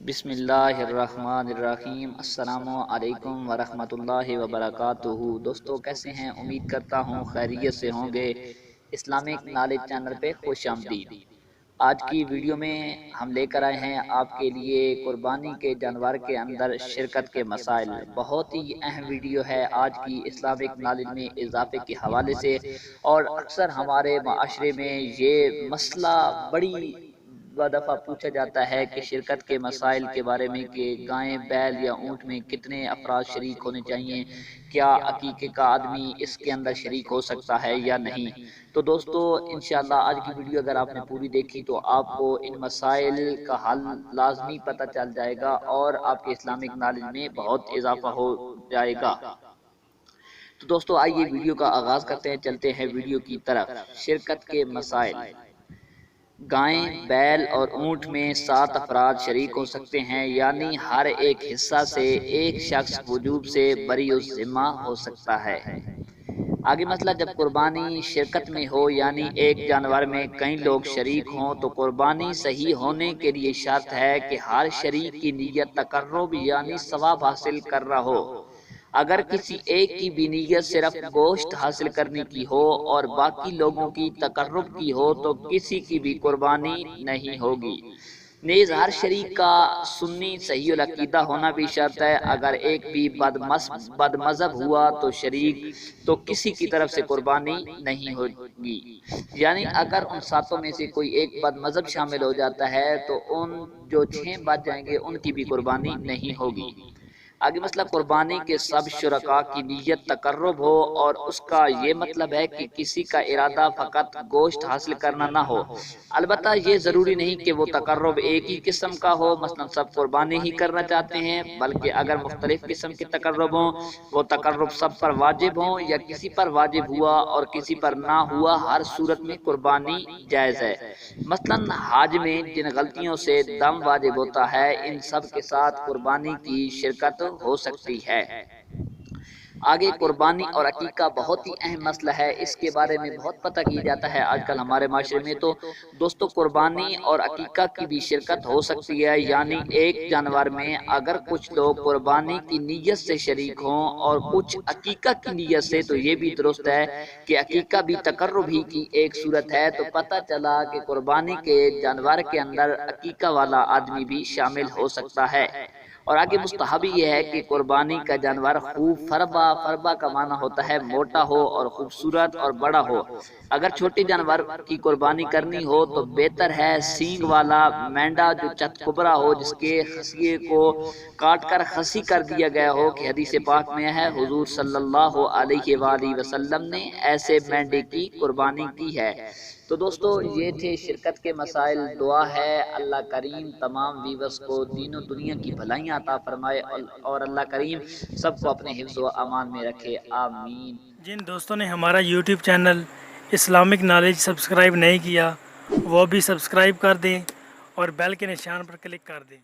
بسم اللہ الرحمن الرحیم۔ السلام علیکم ورحمۃ اللہ وبرکاتہ۔ دوستو کیسے ہیں؟ امید کرتا ہوں خیریت سے ہوں گے۔ اسلامک نالج چینل پہ خوش آمدید۔ آج کی ویڈیو میں ہم لے کر آئے ہیں آپ کے لیے قربانی کے جانور کے اندر شرکت کے مسائل۔ بہت ہی اہم ویڈیو ہے آج کی اسلامک نالج میں اضافے کے حوالے سے، اور اکثر ہمارے معاشرے میں یہ مسئلہ بڑی دفعہ پوچھا جاتا ہے کہ شرکت کے مسائل کے بارے میں کہ گائیں، بیل یا اونٹ میں کتنے افراد شریک ہونے چاہیے، کیا عقیقے کا آدمی اس کے اندر شریک ہو سکتا ہے یا نہیں۔ تو دوستو انشاءاللہ آج کی ویڈیو اگر آپ نے پوری دیکھی تو آپ کو ان مسائل کا حل لازمی پتہ چل جائے گا اور آپ کے اسلامک نالج میں بہت اضافہ ہو جائے گا۔ تو دوستو آئیے ویڈیو کا آغاز کرتے ہیں، چلتے ہیں ویڈیو کی طرف۔ شرکت کے مسائل۔ گائیں، بیل اور اونٹ میں 7 افراد شریک ہو سکتے ہیں، یعنی ہر ایک حصہ سے ایک شخص وجوب سے بری الذمہ ہو سکتا ہے۔ آگے مسئلہ، جب قربانی شرکت میں ہو یعنی ایک جانور میں کئی لوگ شریک ہوں تو قربانی صحیح ہونے کے لیے شرط ہے کہ ہر شریک کی نیت تقرب یعنی ثواب حاصل کر رہا ہو۔ اگر کسی ایک کی بھی نیت صرف گوشت حاصل کرنے کی ہو اور باقی لوگوں کی تقرب کی ہو تو کسی کی بھی قربانی نہیں ہوگی۔ نیز ہر شریک کا سنی صحیح العقیدہ ہونا بھی شرط ہے۔ اگر ایک بھی بد مذہب ہوا تو شریک تو کسی کی طرف سے قربانی نہیں ہوگی، یعنی اگر ان 7 میں سے کوئی ایک بد مذہب شامل ہو جاتا ہے تو ان جو 6 بچ جائیں گے ان کی بھی قربانی نہیں ہوگی۔ آگے مسئلہ، قربانی کے سب شرکاء کی نیت تقرب ہو اور اس کا یہ مطلب ہے کہ کسی کا ارادہ فقط گوشت حاصل کرنا نہ ہو۔ البتہ یہ ضروری نہیں کہ وہ تقرب ایک ہی قسم کا ہو، مثلا سب قربانی ہی کرنا چاہتے ہیں، بلکہ اگر مختلف قسم کے تقرب ہوں، وہ تقرب سب پر واجب ہوں یا کسی پر واجب ہوا اور کسی پر نہ ہوا، ہر صورت میں قربانی جائز ہے۔ مثلا حج میں جن غلطیوں سے دم واجب ہوتا ہے، ان سب کے ساتھ قربانی کی شرکت ہو سکتی ہے۔ آگے قربانی اور عقیقہ بہت ہی اہم مسئلہ ہے، اس کے بارے میں بہت پتہ کیا جاتا ہے آج کل ہمارے معاشرے میں۔ تو دوستو قربانی اور عقیقہ کی بھی شرکت ہو سکتی ہے، یعنی ایک جانور میں اگر کچھ لوگ قربانی کی نیت سے شریک ہوں اور کچھ عقیقہ کی نیت سے، تو یہ بھی درست ہے کہ عقیقہ بھی تقرب ہی کی ایک صورت ہے۔ تو پتہ چلا کہ قربانی کے جانور کے اندر عقیقہ والا آدمی بھی شامل ہو سکتا ہے۔ اور آگے مستحب یہ ہے کہ قربانی کا جانور خوب فربا کا معنی ہوتا ہے موٹا ہو اور خوبصورت اور بڑا ہو۔ اگر چھوٹے جانور کی قربانی کرنی ہو تو بہتر ہے سینگ والا مینڈا جو چت کبرا ہو، جس کے خصیے کو کاٹ کر خصی کر دیا گیا ہو، کہ حدیث پاک میں ہے حضور صلی اللہ علیہ وآلہ وسلم نے ایسے مینڈے کی قربانی کی ہے۔ تو دوستو یہ تھے شرکت کے مسائل۔ دعا ہے اللہ کریم تمام ویورز کو دین و دنیا کی بھلائیاں عطا فرمائے اور اللہ کریم سب کو اپنے حفظ و امان میں رکھے، آمین۔ جن دوستوں نے ہمارا YouTube channel Islamic knowledge subscribe نہیں کیا وہ بھی سبسکرائب کر دیں اور بیل کے نشان پر کلک کر دیں۔